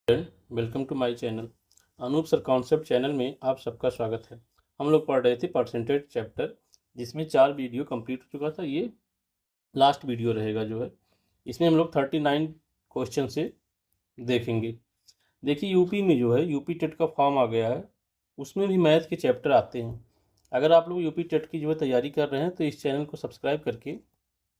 Welcome to my channel. Anoop sir concept channel में आप सबका स्वागत है। हम लोग पढ़ रहे थे परसेंटेज चैप्टर, जिसमें 4 वीडियो कंप्लीट हो चुका था। ये लास्ट वीडियो रहेगा जो है, इसमें हम लोग 39 क्वेश्चन से देखेंगे। देखिए यूपी में जो है यूपी टेट का फॉर्म आ गया है, उसमें भी मैथ के चैप्टर आते हैं। अगर आप लोग यूपी टेट की जो है तैयारी कर रहे हैं तो इस चैनल को सब्सक्राइब करके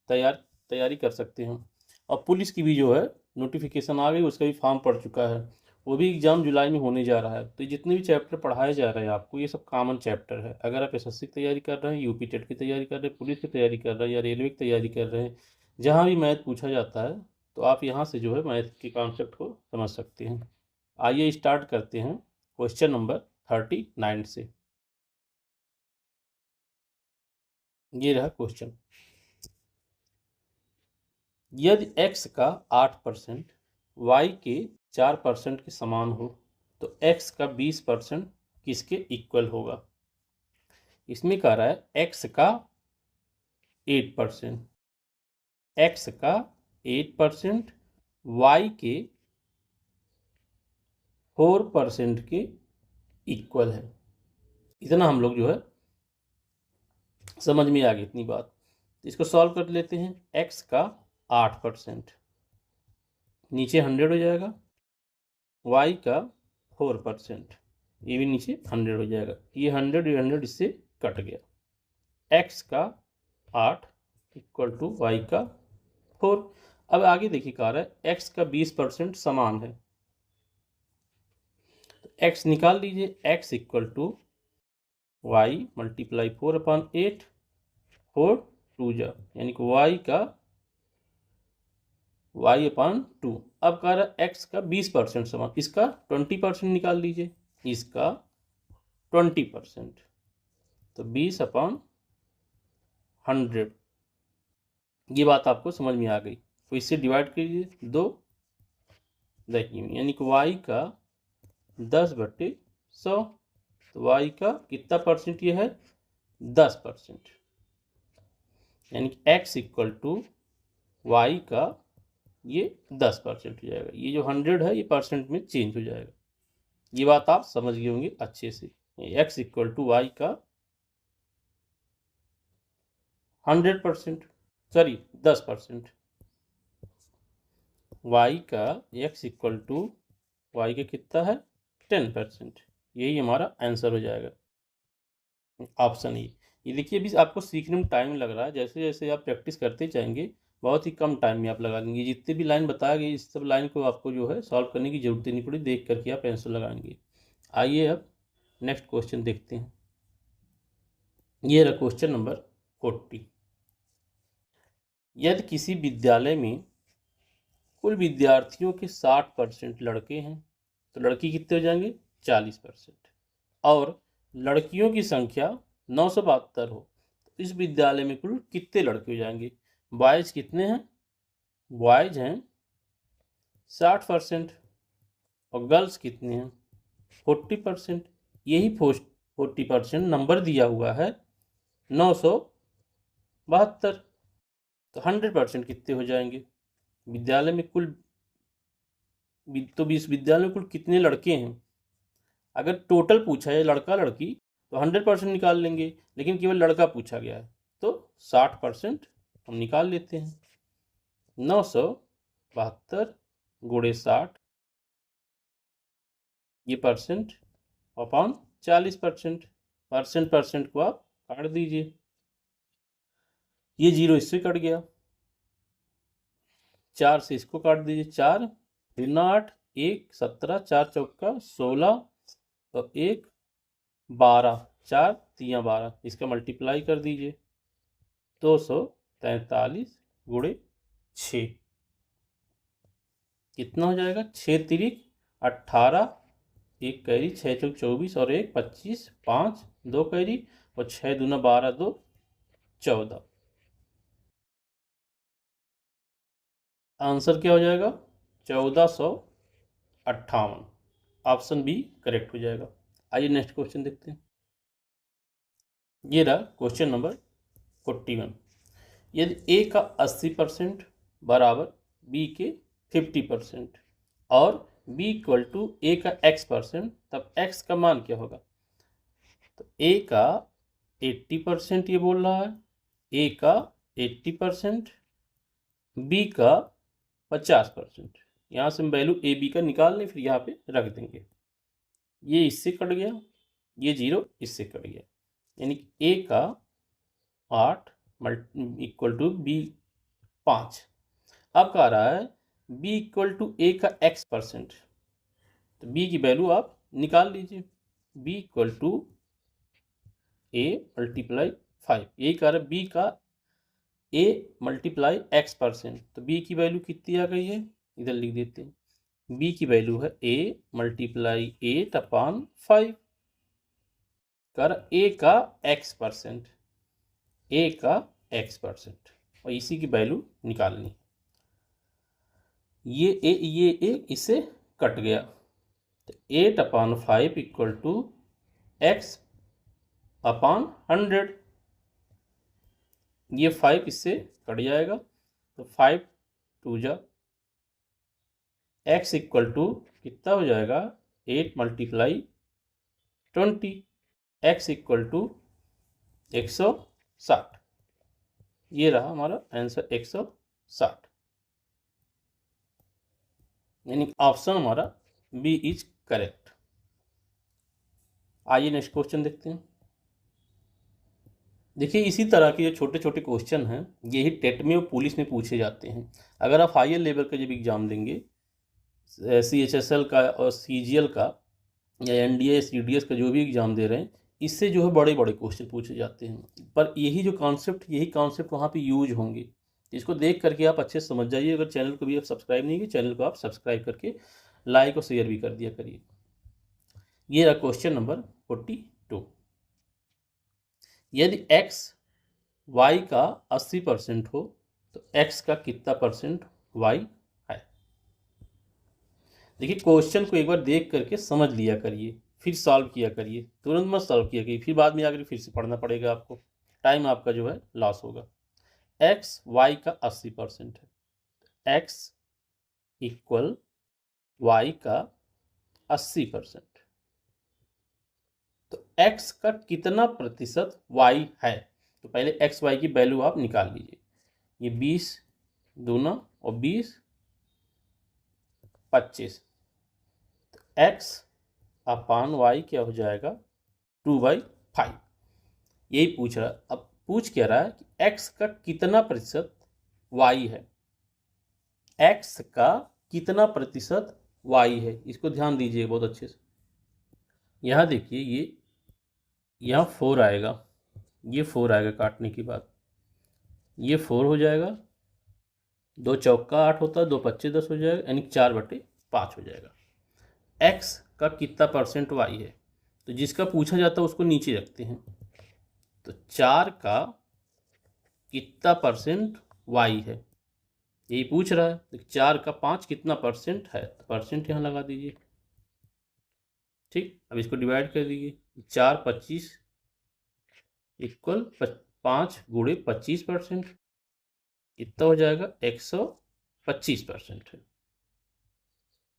तैयारी कर सकते हैं। और पुलिस की भी जो है नोटिफिकेशन आ गई, उसका भी फॉर्म पड़ चुका है, वो भी एग्ज़ाम जुलाई में होने जा रहा है। तो जितने भी चैप्टर पढ़ाए जा रहे हैं आपको, ये सब कॉमन चैप्टर है। अगर आप एसएससी की तैयारी कर रहे हैं, यूपी टेट की तैयारी कर रहे हैं, पुलिस की तैयारी कर रहे हैं या रेलवे की तैयारी कर रहे हैं, जहाँ भी मैथ पूछा जाता है तो आप यहाँ से जो है मैथ के कॉन्सेप्ट को समझ सकते हैं। आइए स्टार्ट करते हैं क्वेश्चन नंबर 39 से। ये रहा क्वेश्चन। यदि x का 8% y के 4% के समान हो तो x का 20% किसके इक्वल होगा। इसमें कह रहा है x का 8%, x का 8% y के 4% के इक्वल है। इतना हम लोग जो है समझ में आ गई इतनी बात। इसको सॉल्व कर लेते हैं। x का 8%, नीचे 100 हो जाएगा, y का 4%, ये भी नीचे 100 हो जाएगा। ये 100 इससे कट गया। x का 8 इक्वल टू वाई का 4। अब आगे देखिए कह रहा है x का 20% समान है, तो x निकाल लीजिए। x equal to Y multiply 4/8, 4 2 जा, यानी कि y/2। अब कह रहा है x का 20% समान, इसका 20% निकाल लीजिए, इसका 20%, तो 20/100। ये बात आपको समझ में आ गई। तो इससे डिवाइड कीजिए 2, देखिए यानी कि y का 10/100, तो y का कितना परसेंट ये है, 10%, यानी कि x इक्वल टू वाई का ये 10% हो जाएगा। ये जो 100 है ये परसेंट में चेंज हो जाएगा। ये बात आप समझ गए होंगे अच्छे से। x इक्वल टू वाई का 100%, सॉरी 10%, y का x इक्वल टू वाई का कितना है, 10%। यही हमारा आंसर हो जाएगा, ऑप्शन ये देखिए अभी आपको सीखने में टाइम लग रहा है। जैसे जैसे आप प्रैक्टिस करते जाएंगे बहुत ही कम टाइम में आप लगा लेंगे। जितने भी लाइन बताया गई इस सब लाइन को आपको जो है सॉल्व करने की जरूरत नहीं पड़ी, देख करके आप आंसर लगाएंगे। आइए अब नेक्स्ट क्वेश्चन देखते हैं। ये रहा क्वेश्चन नंबर 40। यदि किसी विद्यालय में कुल विद्यार्थियों के 60% लड़के हैं तो लड़की कितने हो जाएंगे, 40%। और लड़कियों की संख्या 972 हो तो इस विद्यालय में कुल कितने लड़के हो जाएंगे। बॉयज कितने हैं, बॉयज हैं 60% और गर्ल्स कितने हैं 40%। यही 40% नंबर दिया हुआ है 972, तो 100% कितने हो जाएंगे। विद्यालय में कुल, तो इस विद्यालय में कुल कितने लड़के हैं, अगर टोटल पूछा है लड़का लड़की तो 100% निकाल लेंगे, लेकिन केवल लड़का पूछा गया है तो 60% हम निकाल लेते हैं। 972 गुणे 60, ये परसेंट अपॉन 40%। परसेंट को आप काट दीजिए, ये 0 इससे कट गया, 4 से इसको काट दीजिए, 4 3 8, 1 17, 4 चौका 16 और 1 12, 4 3 12, इसका मल्टीप्लाई कर दीजिए 243 गुणे 6, कितना हो जाएगा, 6 तिरिक 18, 1 कैरी 6 चौक 24 और 1 25, 5 2 कैरी और 6 दूना 12, 2 14। आंसर क्या हो जाएगा, 1458। ऑप्शन बी करेक्ट हो जाएगा। आइए नेक्स्ट क्वेश्चन देखते हैं। ये रहा क्वेश्चन नंबर 41। यदि ए का 80% बराबर बी के 50% और बी इक्वल टू ए का x%, तब x का मान क्या होगा? तो a का 80% ये बोल रहा है, a का 80%, b का 50%। यहाँ से हम वैल्यू ए बी का निकाल लें, फिर यहाँ पे रख देंगे। ये इससे कट गया, ये 0 इससे कट गया, यानी कि ए का 8 इक्वल टू बी 5। अब कह रहा है बी इक्वल टू ए का x%, तो बी की वैल्यू आप निकाल लीजिए। B equal to A multiply 5, यही कह रहा है बी का ए मल्टीप्लाई x%, तो बी की वैल्यू कितनी आ गई है? इधर लिख देते हैं, बी की वैल्यू है a मल्टीप्लाई 8/5, कर ए का x%, ए का x%, और इसी की वैल्यू निकालनी। ये ए इससे कट गया, तो 8/5 इक्वल टू x/100। ये 5 इससे कट जाएगा, तो 5 2 जा x इक्वल टू कितना हो जाएगा? 8 मल्टीप्लाई 20, x इक्वल टू 160। ये रहा हमारा आंसर 160, यानी ऑप्शन हमारा बी इज करेक्ट। आइए नेक्स्ट क्वेश्चन देखते हैं। देखिए इसी तरह के जो छोटे छोटे क्वेश्चन हैं, यही टेट में और पुलिस में पूछे जाते हैं। अगर आप हायर लेवल का जब एग्ज़ाम देंगे, CHSL का और CGL का या NDA CDS का जो भी एग्ज़ाम दे रहे हैं, इससे जो है बड़े बड़े क्वेश्चन पूछे जाते हैं। पर यही कॉन्सेप्ट वहाँ पे यूज होंगे। इसको देख करके आप अच्छे से समझ जाइए। अगर चैनल को भी आप सब्सक्राइब नहीं किए, चैनल को आप सब्सक्राइब करके लाइक और शेयर भी कर दिया करिए। ये रहा क्वेश्चन नंबर 42। यदि x y का 80% हो तो x का कितना परसेंट y है? देखिए क्वेश्चन को एक बार देख करके समझ लिया करिए, फिर सॉल्व किया करिए। तुरंत मत सॉल्व किया करिए, फिर बाद में आकर फिर से पढ़ना पड़ेगा आपको, टाइम आपका जो है लॉस होगा। x y का 80% है, x इक्वल y का 80%, तो x का कितना प्रतिशत y है? तो पहले x y की वैल्यू आप निकाल लीजिए। ये 20 दूना और 20 25, तो x/y क्या हो जाएगा? 2/5। यही पूछ रहा है। अब पूछ क्या रहा है कि x का कितना प्रतिशत y है, x का कितना प्रतिशत y है। इसको ध्यान दीजिए बहुत अच्छे से। यहाँ देखिए, ये यहाँ 4 आएगा, ये 4 आएगा काटने के बाद, ये 4 हो जाएगा, 2 चौका 8 होता है, 2 25 10 हो जाएगा, यानी 4/5 हो जाएगा। x का कितना परसेंट y है, तो जिसका पूछा जाता है उसको नीचे रखते हैं। तो 4 का कितना परसेंट y है, यही पूछ रहा है। तो 4 का 5 कितना परसेंट है, तो परसेंट यहाँ लगा दीजिए। ठीक, अब इसको डिवाइड कर दीजिए। 4 25 इक्वल 5 गुणे 25%, कितना हो जाएगा? 125% है।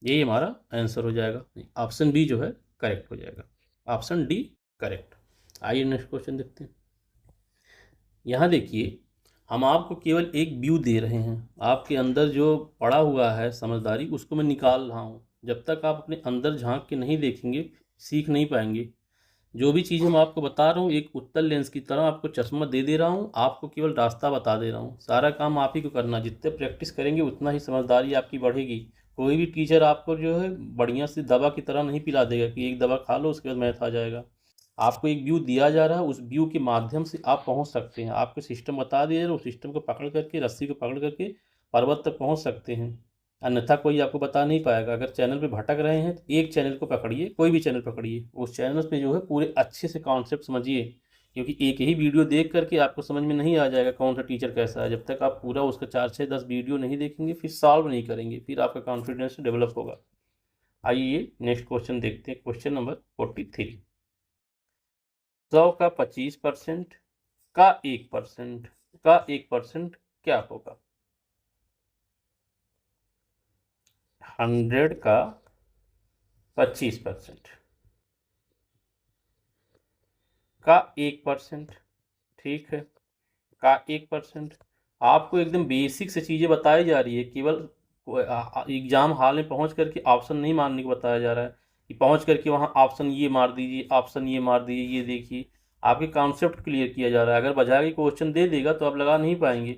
यही हमारा आंसर हो जाएगा। ऑप्शन बी जो है करेक्ट हो जाएगा, ऑप्शन डी करेक्ट। आइए नेक्स्ट क्वेश्चन देखते हैं। यहाँ देखिए, हम आपको केवल एक व्यू दे रहे हैं, आपके अंदर जो पड़ा हुआ है समझदारी उसको मैं निकाल रहा हूँ। जब तक आप अपने अंदर झांक के नहीं देखेंगे, सीख नहीं पाएंगे। जो भी चीज़ हम आपको बता रहा हूँ, एक उत्तल लेंस की तरह आपको चश्मा दे रहा हूँ, आपको केवल रास्ता बता दे रहा हूँ। सारा काम आप ही को करना। जितने प्रैक्टिस करेंगे उतना ही समझदारी आपकी बढ़ेगी। कोई भी टीचर आपको जो है बढ़िया सी दवा की तरह नहीं पिला देगा कि एक दवा खा लो उसके बाद मैथ आ जाएगा। आपको एक व्यू दिया जा रहा है, उस व्यू के माध्यम से आप पहुंच सकते हैं। आपको सिस्टम बता दिया जाए, उस सिस्टम को पकड़ करके, रस्सी को पकड़ करके पर्वत तक पहुंच सकते हैं। अन्यथा कोई आपको बता नहीं पाएगा। अगर चैनल पे भटक रहे हैं तो एक चैनल को पकड़िए, कोई भी चैनल पकड़िए, उस चैनल पे जो है पूरे अच्छे से कॉन्सेप्ट समझिए। क्योंकि एक ही वीडियो देख करके आपको समझ में नहीं आ जाएगा कौन सा टीचर कैसा है। जब तक आप पूरा उसका 4 6 10 वीडियो नहीं देखेंगे, फिर सॉल्व नहीं करेंगे, फिर आपका कॉन्फिडेंस डेवलप होगा। आइए नेक्स्ट क्वेश्चन देखते हैं। Question number 43। 100 का 25% का 1% क्या होगा? 100 का 25% का 1%, ठीक है, का 1%। आपको एकदम बेसिक से चीज़ें बताई जा रही है, केवल एग्जाम हॉल में पहुंच करके ऑप्शन नहीं मारने को बताया जा रहा है कि पहुंच करके वहां ऑप्शन ये मार दीजिए, ऑप्शन ये मार दीजिए, ये देखिए। आपके कॉन्सेप्ट क्लियर किया जा रहा है। अगर बजा के क्वेश्चन दे देगा तो आप लगा नहीं पाएंगे।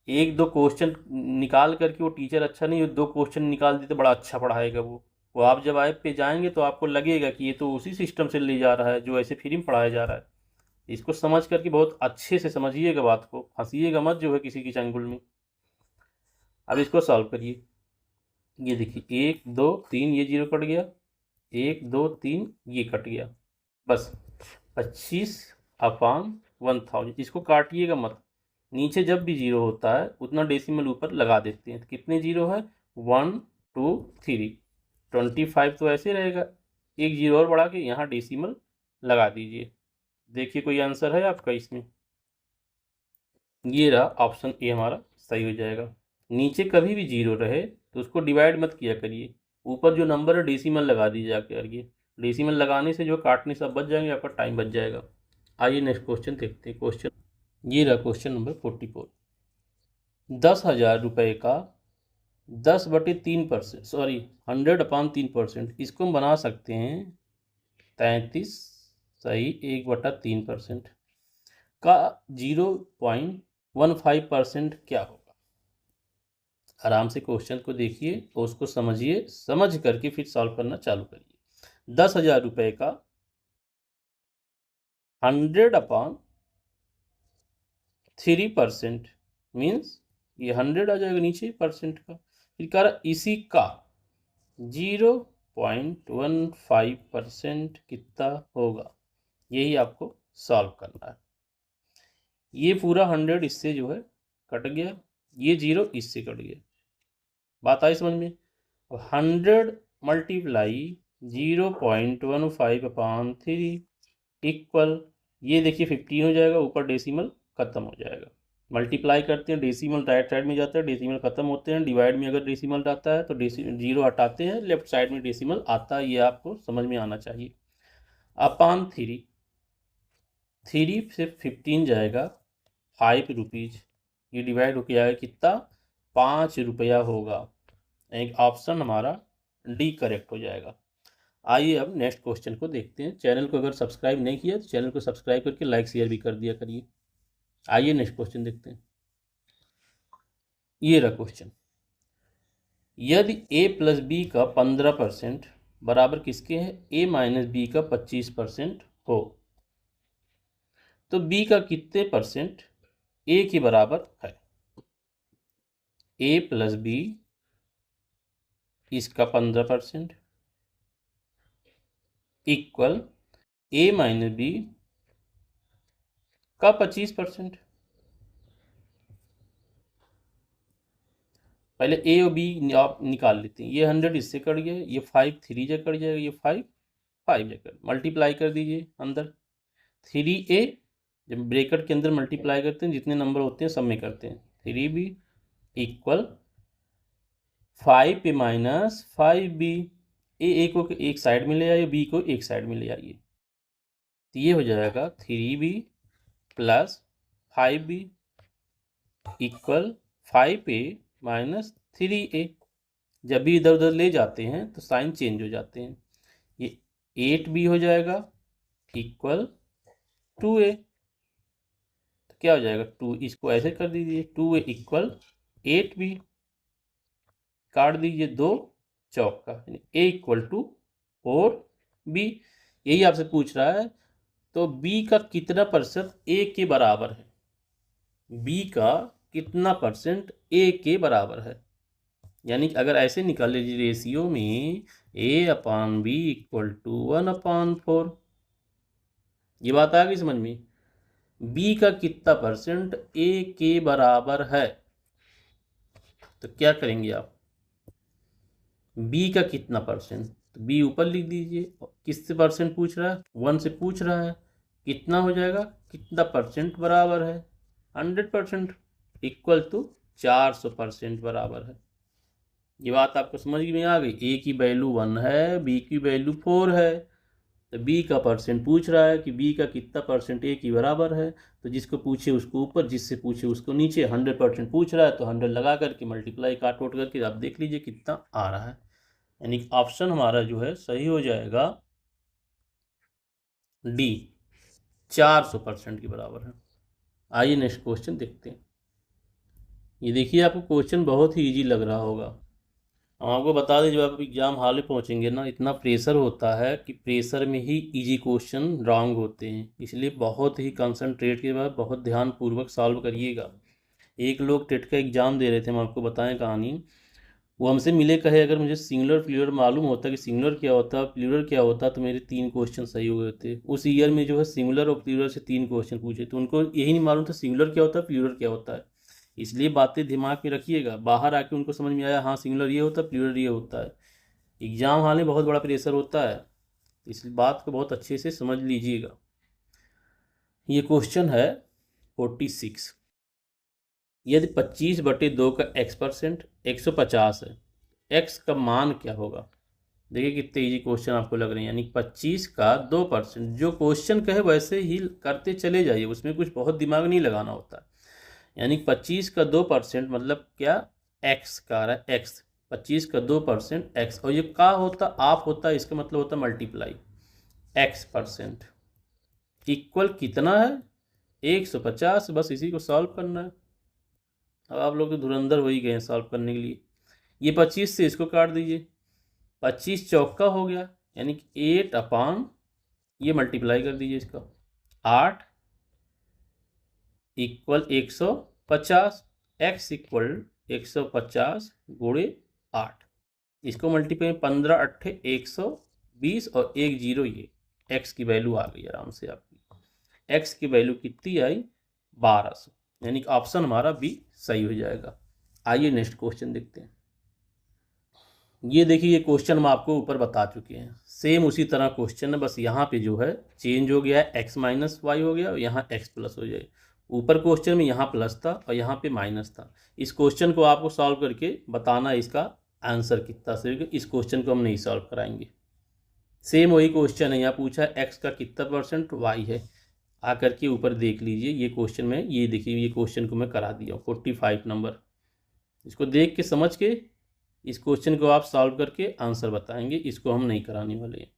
एक दो क्वेश्चन निकाल करके वो टीचर अच्छा नहीं, दो क्वेश्चन निकाल देते बड़ा अच्छा पढ़ाएगा वो आप जब ऐप पे जाएंगे तो आपको लगेगा कि ये तो उसी सिस्टम से ले जा रहा है जो ऐसे फ्री में पढ़ाया जा रहा है। इसको समझ करके बहुत अच्छे से समझिएगा, बात को फंसीएगा मत जो है किसी की चंगुल में। अब इसको सॉल्व करिए। ये देखिए 1 2 3, ये जीरो कट गया, 1 2 3 ये कट गया, बस 25/1000। इसको काटिएगा मत, नीचे जब भी जीरो होता है उतना डेसिमल ऊपर लगा देते हैं। तो कितने जीरो है, 1 2 3, 25 तो ऐसे रहेगा, एक जीरो और बढ़ा के यहाँ डेसिमल लगा दीजिए। देखिए कोई आंसर है आपका इसमें। ये रहा ऑप्शन ए हमारा सही हो जाएगा। नीचे कभी भी जीरो रहे तो उसको डिवाइड मत किया करिए, ऊपर जो नंबर है डेसिमल लगा दीजिए करिए। डेसिमल लगाने से जो काटने सब बच जाएंगे, आपका टाइम बच जाएगा। आइए नेक्स्ट क्वेश्चन देखते हैं। क्वेश्चन ये रहा, क्वेश्चन नंबर 44। 10,000 रुपये का 10/3%, सॉरी 100/3%, इसको हम बना सकते हैं 33 सही 1/3% का 0.15% क्या होगा। आराम से क्वेश्चन को देखिए और उसको समझिए, समझ करके फिर सॉल्व करना चालू करिए। 10,000 रुपये का 100/3% मीन्स ये 100 आ जाएगा नीचे परसेंट का। फिर कह रहा इसी का 0.15% कितना होगा, यही आपको सॉल्व करना है। ये पूरा 100 इससे जो है कट गया, ये जीरो इससे कट गया, बात आई समझ में। 100 मल्टीप्लाई 0.15/3 इक्वल, ये देखिए 15 हो जाएगा, ऊपर डेसिमल खत्म हो जाएगा। मल्टीप्लाई करते हैं, डेसिमल राइट साइड में जाता है, डेसिमल खत्म होते हैं। डिवाइड में अगर डेसिमल आता है तो जीरो हटाते हैं, लेफ्ट साइड में डेसिमल आता है। ये आपको समझ में आना चाहिए। अपान 3 से 15 जाएगा 5 रुपीज़, ये डिवाइड होकर आएगा कितना, 5 रुपया होगा। एक ऑप्शन हमारा डी करेक्ट हो जाएगा। आइए अब नेक्स्ट क्वेश्चन को देखते हैं। चैनल को अगर सब्सक्राइब नहीं किया तो चैनल को सब्सक्राइब करके लाइक शेयर भी कर दिया करिए। आइए नेक्स्ट क्वेश्चन देखते हैं। ये रहा क्वेश्चन, यदि a प्लस बी का 15% बराबर किसके है, a माइनस बी का 25% हो तो b का कितने परसेंट a के बराबर है। a प्लस बी इसका 15% इक्वल a माइनस बी का 25%। पहले ए और बी आप निकाल लेते हैं। ये 100 इससे कट गया, ये 5 3 जगह कट जाएगा, ये 5 5 जगह मल्टीप्लाई कर दीजिए अंदर। 3a जब ब्रैकेट के अंदर मल्टीप्लाई करते हैं जितने नंबर होते हैं सब में करते हैं, 3b equal 5a minus 5b। ए को एक साइड में ले आइए, बी को एक साइड में ले आइए, तो ये हो जाएगा 3b plus 5b equal 5a minus 3a। जब भी इधर उधर ले जाते हैं तो साइन चेंज हो जाते हैं। ये 8b हो जाएगा इक्वल 2a, तो क्या हो जाएगा 2, इसको ऐसे कर दीजिए 2a इक्वल 8b, काट दीजिए 2 चौक का, a इक्वल टू 4b। यही आपसे पूछ रहा है तो b का कितना परसेंट a के बराबर है, b का कितना परसेंट a के बराबर है। यानी कि अगर ऐसे निकाल लीजिए रेशियो में a/b इक्वल टू 1/4, ये बात आ गई समझ में। b का कितना परसेंट a के बराबर है, तो क्या करेंगे आप, b का कितना परसेंट, तो b ऊपर लिख दीजिए। किससे परसेंट पूछ रहा है, 1 से पूछ रहा है, कितना हो जाएगा, कितना परसेंट बराबर है, 100% इक्वल टू 400% बराबर है। ये बात आपको समझ में आ गई। ए की वैल्यू 1 है, बी की वैल्यू 4 है, तो बी का परसेंट पूछ रहा है कि बी का कितना परसेंट ए की बराबर है। तो जिसको पूछे उसको ऊपर, जिससे पूछे उसको नीचे। 100% पूछ रहा है तो 100 लगा करके मल्टीप्लाई काट वोट करके आप देख लीजिए कितना आ रहा है। यानी ऑप्शन हमारा जो है सही हो जाएगा डी, 400% के बराबर है। आइए नेक्स्ट क्वेश्चन देखते हैं। ये देखिए आपको क्वेश्चन बहुत ही इजी लग रहा होगा। हम आपको बता दें, जब आप एग्जाम हॉल में पहुंचेंगे ना, इतना प्रेशर होता है कि प्रेशर में ही इजी क्वेश्चन रॉन्ग होते हैं, इसलिए बहुत ही कंसंट्रेट के बाद बहुत ध्यानपूर्वक सॉल्व करिएगा। एक लोग टेट का एग्ज़ाम दे रहे थे, हम आपको बताएं कहानी। वो हमसे मिले, कहे अगर मुझे सिंगुलर प्लूरल मालूम होता कि सिंगुलर क्या होता प्लूरल क्या होता तो मेरे 3 क्वेश्चन सही हो गए थे। उस ईयर में जो है सिंगुलर और प्लूरल से 3 क्वेश्चन पूछे, तो उनको यही नहीं मालूम था सिंगुलर क्या होता है प्लूरल क्या होता है। इसलिए बातें दिमाग में रखिएगा, बाहर आके उनको समझ में आया हाँ सिंगुलर ये होता है प्लूरल ये होता है। एग्जाम हॉल में बहुत बड़ा प्रेशर होता है, इस बात को बहुत अच्छे से समझ लीजिएगा। ये क्वेश्चन है 46। यदि 25/2 का x% 150 है, x का मान क्या होगा। देखिए कितने इजी क्वेश्चन आपको लग रहे हैं। यानी 25 का 2%, जो क्वेश्चन कहे वैसे ही करते चले जाइए, उसमें कुछ बहुत दिमाग नहीं लगाना होता। यानी 25 का 2% मतलब क्या, x का आ रहा है x, 25 का 2% x, और ये का होता आप होता है, इसका मतलब होता मल्टीप्लाई x%, इक्वल कितना है 150। बस इसी को सॉल्व करना है। अब आप लोग तो धुरंधर हो ही गए हैं सॉल्व करने के लिए। ये 25 से इसको काट दीजिए, 25 चौका हो गया, यानी कि 8 ये मल्टीप्लाई कर दीजिए इसका 8 इक्वल 150, x इक्वल 150 गुणे 8। इसको मल्टीप्लाई 15 8 120 और 1 0, ये x की वैल्यू आ गई आराम से आपकी। x की वैल्यू कितनी आई 1200, यानी कि ऑप्शन हमारा बी सही हो जाएगा। आइए नेक्स्ट क्वेश्चन देखते हैं। ये देखिए ये क्वेश्चन हम आपको ऊपर बता चुके हैं, सेम उसी तरह क्वेश्चन है, बस यहाँ पे जो है चेंज हो गया है, x माइनस वाई हो गया और यहाँ x प्लस हो जाए। ऊपर क्वेश्चन में यहाँ प्लस था और यहाँ पे माइनस था। इस क्वेश्चन को आपको सॉल्व करके बताना इसका आंसर कितना सही। इस क्वेश्चन को हम नहीं सॉल्व कराएंगे, सेम वही क्वेश्चन है। यहाँ पूछा है x का कितना परसेंट y है, आकर के ऊपर देख लीजिए ये क्वेश्चन में। ये देखिए ये क्वेश्चन को मैं करा दिया 45 नंबर। इसको देख के समझ के इस क्वेश्चन को आप सॉल्व करके आंसर बताएंगे, इसको हम नहीं कराने वाले हैं।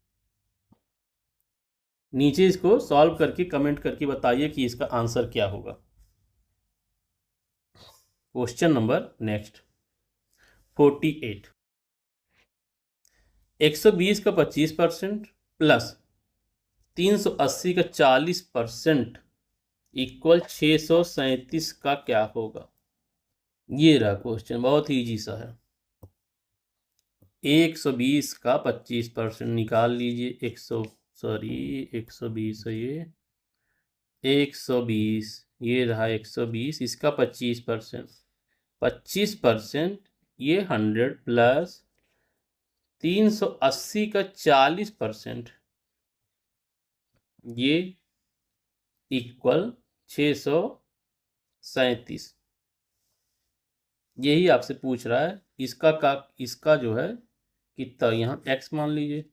नीचे इसको सॉल्व करके कमेंट करके बताइए कि इसका आंसर क्या होगा। Question number next 48। 120 का 25% प्लस 380 का 40% इक्वल 637 का क्या होगा। ये रहा क्वेश्चन, बहुत ही ईजी सा है। 120 का 25% निकाल लीजिए, 120 है ये 120, ये रहा 120, इसका 25%, 25% ये 100 प्लस 380 का 40%, ये इक्वल 637। यही आपसे पूछ रहा है, इसका जो है कितना, यहाँ x मान लीजिए।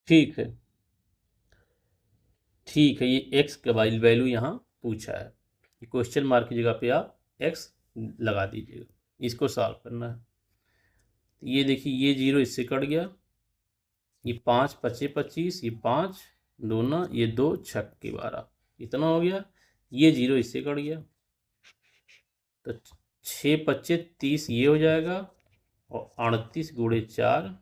ठीक है, ठीक है, ये x का वैल्यू यहाँ पूछा है, ये क्वेश्चन मार्क की जगह पे आप x लगा दीजिएगा। इसको सॉल्व करना है। ये देखिए ये 0 इससे कट गया, ये 5 पचे 25, ये 5 दोनों, ये 2 छक्के 12, इतना हो गया। ये 0 इससे कट गया तो 6 पच्चे 30, ये हो जाएगा, और 38 गुणे 4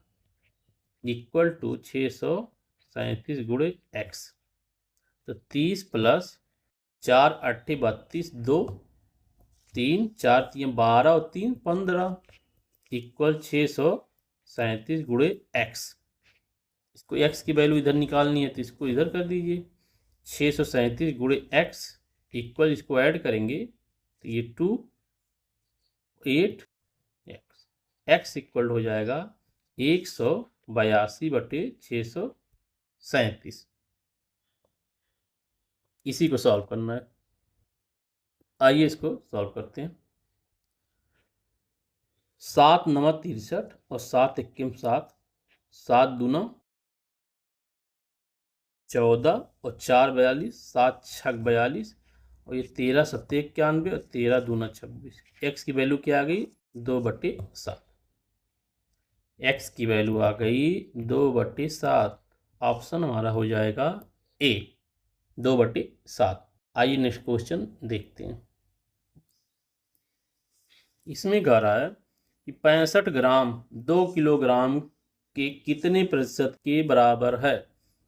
इक्वल टू 637 गुणे x। तो 30 प्लस 4 8 32, 2 3 4 3 12 और 3 15 इक्वल 637 गुणे x। इसको x की वैल्यू इधर निकालनी है तो इसको इधर कर दीजिए। 637 गुणे x इक्वल, इसको ऐड करेंगे तो ये 2 8 x इक्वल हो जाएगा 182/637। इसी को सॉल्व करना है। आइए इसको सॉल्व करते हैं। 7 9 63 और 7 1 7, 7 दूना 14 और 4 42, 7 6 42 और ये 13 7 91 और 13 दूना 26। x की वैल्यू क्या आ गई? 2/7। x की वैल्यू आ गई 2/7। ऑप्शन हमारा हो जाएगा ए, 2/7। आइए नेक्स्ट क्वेश्चन देखते हैं। इसमें कह रहा है कि 65 ग्राम 2 किलोग्राम के कितने प्रतिशत के बराबर है।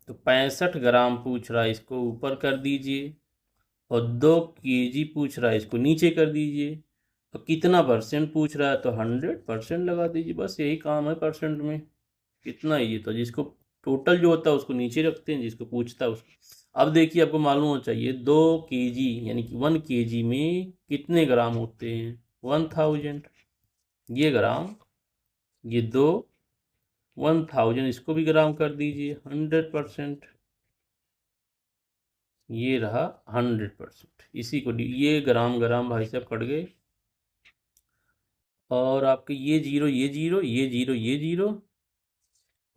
तो 65 ग्राम पूछ रहा है, इसको ऊपर कर दीजिए, और 2 kg पूछ रहा है, इसको नीचे कर दीजिए, और कितना परसेंट पूछ रहा है तो 100% लगा दीजिए। बस यही काम है परसेंट में, कितना ही ये। तो जिसको टोटल जो होता है उसको नीचे रखते हैं, जिसको पूछता है उसको। अब देखिए, आपको मालूम होना चाहिए 2 kg यानी कि 1 kg में कितने ग्राम होते हैं? 1000। ये ग्राम, ये 2 1000, इसको भी ग्राम कर दीजिए 100%। ये रहा 100%। इसी को ये ग्राम ग्राम भाई साहब कट गए, और आपके ये जीरो ये जीरो ये जीरो ये जीरो,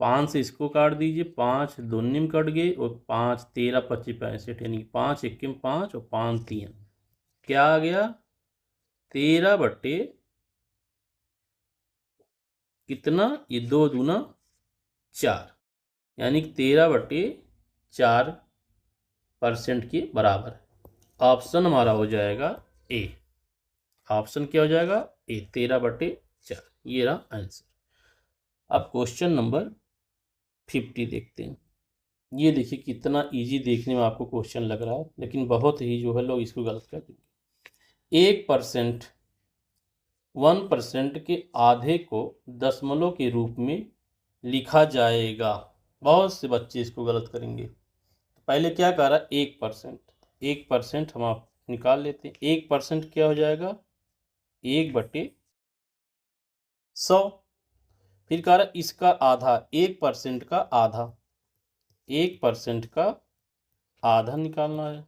5 से इसको काट दीजिए, 5 दोनों में कट गए, और 5 13 25 65, यानी 5 1 5 और 5 3 क्या आ गया? 13 कितना? ये 2 दूना 4, यानी कि 13/4% के बराबर है। ऑप्शन हमारा हो जाएगा ए। ऑप्शन क्या हो जाएगा? ए, 13/4। ये रहा आंसर। अब क्वेश्चन नंबर 50 देखते हैं। ये देखिए कितना इजी देखने में आपको क्वेश्चन लग रहा है, लेकिन बहुत ही जो है लोग इसको गलत कर देंगे। 1%, 1% के आधे को दशमलव के रूप में लिखा जाएगा। बहुत से बच्चे इसको गलत करेंगे। पहले क्या कह रहा है? 1%। 1% हम आप निकाल लेते हैं। 1% क्या हो जाएगा? 1/100। फिर कह रहा है इसका आधा, 1% का आधा, 1% का आधा निकालना है।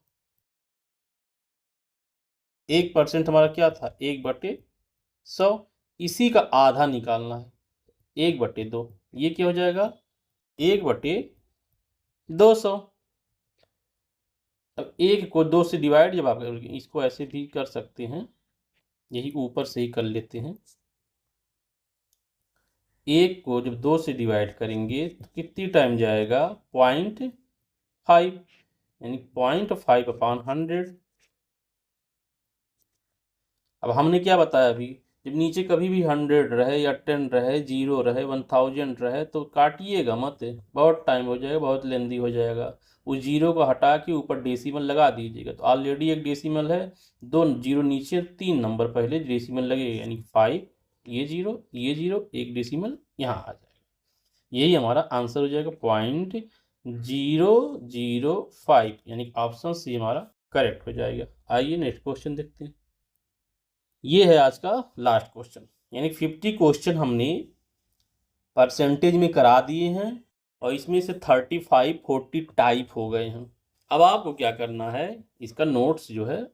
1% हमारा क्या था? 1/100। इसी का आधा निकालना है, 1/2। ये क्या हो जाएगा? 1/200। अब 1 को 2 से डिवाइड जब आप करोगे, इसको ऐसे भी कर सकते हैं, यही ऊपर से ही कर लेते हैं। 1 को जब 2 से डिवाइड करेंगे तो कितनी टाइम जाएगा? 0.5, यानी 0.5/100। अब हमने क्या बताया अभी? जब नीचे कभी भी 100 रहे या 10 रहे, 0 रहे, 1000 रहे, तो काटिएगा मत, बहुत टाइम हो जाएगा, बहुत लेंदी हो जाएगा। उस जीरो को हटा के ऊपर डेसिमल लगा दीजिएगा, तो ऑलरेडी एक डेसिमल है, 2 जीरो नीचे, 3 नंबर पहले डेसिमल लगेगा, यानी 5, ये जीरो ये जीरो, एक डेसिमल यहाँ आ जाएगा। यही हमारा आंसर हो जाएगा 0.005, यानी ऑप्शन सी हमारा करेक्ट हो जाएगा। आइए नेक्स्ट क्वेश्चन देखते हैं। ये है आज का लास्ट क्वेश्चन, यानी 50 क्वेश्चन हमने परसेंटेज में करा दिए हैं, और इसमें से 35 40 टाइप हो गए हैं। अब आपको क्या करना है? इसका नोट्स जो है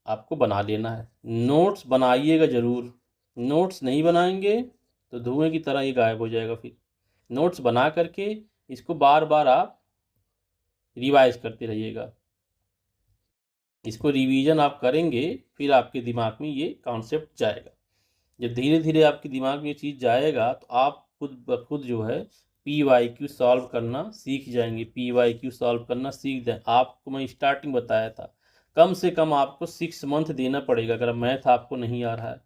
आपको बना लेना है। नोट्स बनाइएगा ज़रूर। नोट्स नहीं बनाएंगे तो धुएं की तरह ये गायब हो जाएगा। फिर नोट्स बना करके इसको बार बार आप रिवाइज करते रहिएगा। इसको रिवीजन आप करेंगे, फिर आपके दिमाग में ये कॉन्सेप्ट जाएगा। जब धीरे धीरे आपके दिमाग में ये चीज़ जाएगा तो आप खुद ब खुद जो है PYQ सॉल्व करना सीख जाएंगे। PYQ सॉल्व करना सीख जाए। आपको मैं स्टार्टिंग बताया था, कम से कम आपको 6 मंथ देना पड़ेगा अगर मैथ आपको नहीं आ रहा है।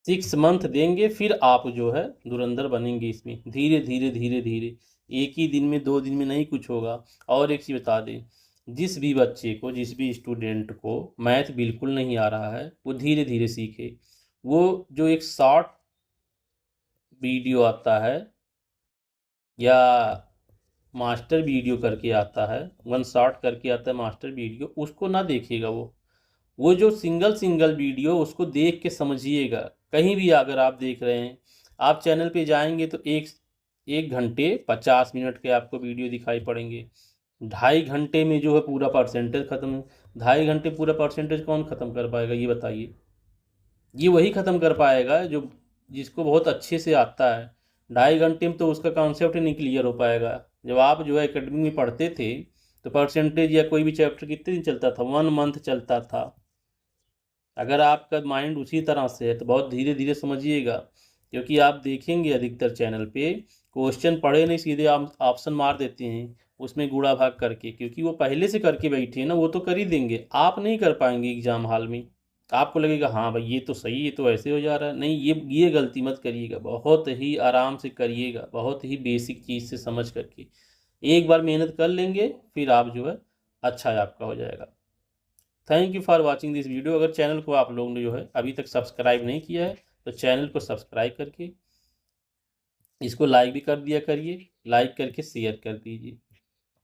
6 मंथ देंगे, फिर आप जो है धुरंधर बनेंगे इसमें, धीरे धीरे धीरे धीरे। एक ही दिन में 2 दिन में नहीं कुछ होगा। और एक चीज़ बता दें, जिस भी बच्चे को, जिस भी स्टूडेंट को मैथ बिल्कुल नहीं आ रहा है, वो धीरे धीरे सीखे। वो जो एक शॉर्ट वीडियो आता है या मास्टर वीडियो करके आता है, वन शॉट करके आता है मास्टर वीडियो, उसको ना देखिएगा। वो जो सिंगल सिंगल वीडियो उसको देख के समझिएगा। कहीं भी अगर आप देख रहे हैं, आप चैनल पे जाएंगे तो 1 घंटे 50 मिनट के आपको वीडियो दिखाई पड़ेंगे। 2.5 घंटे में जो है पूरा परसेंटेज ख़त्म है। 2.5 घंटे पूरा परसेंटेज कौन ख़त्म कर पाएगा ये बताइए। ये वही ख़त्म कर पाएगा जो जिसको बहुत अच्छे से आता है। 2.5 घंटे में तो उसका कॉन्सेप्ट ही नहीं क्लियर हो पाएगा। जब आप जो है एकेडमी में पढ़ते थे तो परसेंटेज या कोई भी चैप्टर कितने दिन चलता था, 1 मंथ चलता था। अगर आपका माइंड उसी तरह से है तो बहुत धीरे धीरे समझिएगा। क्योंकि आप देखेंगे अधिकतर चैनल पे क्वेश्चन पढ़े नहीं, सीधे आप ऑप्शन मार देते हैं उसमें गुणा भाग करके, क्योंकि वो पहले से करके बैठे हैं ना, वो तो कर ही देंगे, आप नहीं कर पाएंगे एग्जाम हॉल में। आपको लगेगा हाँ भाई ये तो सही, ये तो ऐसे हो जा रहा है। नहीं, ये गलती मत करिएगा, बहुत ही आराम से करिएगा, बहुत ही बेसिक चीज़ से समझ करके। एक बार मेहनत कर लेंगे फिर आप जो है अच्छा आपका हो जाएगा। Thank you for watching this video. अगर चैनल को आप लोग ने जो है अभी तक सब्सक्राइब नहीं किया है तो चैनल को सब्सक्राइब करके इसको लाइक भी कर दिया करिए, लाइक करके शेयर कर दीजिए।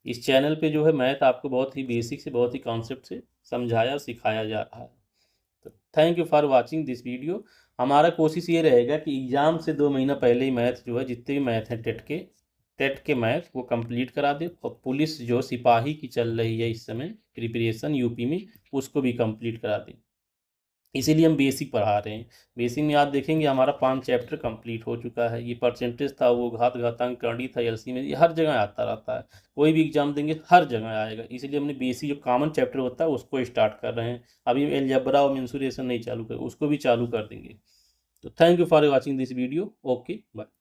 इस चैनल पे जो है मैथ आपको बहुत ही बेसिक से बहुत ही कॉन्सेप्ट से समझाया सिखाया जा रहा है। तो thank you for watching this video. हमारा कोशिश ये रहेगा कि एग्ज़ाम से 2 महीना पहले ही मैथ जो है जितने भी मैथ हैं टेट के मैथ वो कंप्लीट करा दे। और पुलिस जो सिपाही की चल रही है इस समय प्रिपरेशन यूपी में, उसको भी कंप्लीट करा दे। इसीलिए हम बेसिक पढ़ा रहे हैं। बेसिक में आप देखेंगे हमारा 5 चैप्टर कंप्लीट हो चुका है। ये परसेंटेज था, वो घात घातांक करणी था, एलसी में, ये हर जगह आता रहता है। कोई भी एग्जाम देंगे हर जगह आएगा। इसलिए हमने बेसिक जो कॉमन चैप्टर होता है उसको स्टार्ट कर रहे हैं। अभी एलजेब्रा और मेंसुरेशन नहीं चालू कर, उसको भी चालू कर देंगे। तो thank you for watching this video. Okay bye.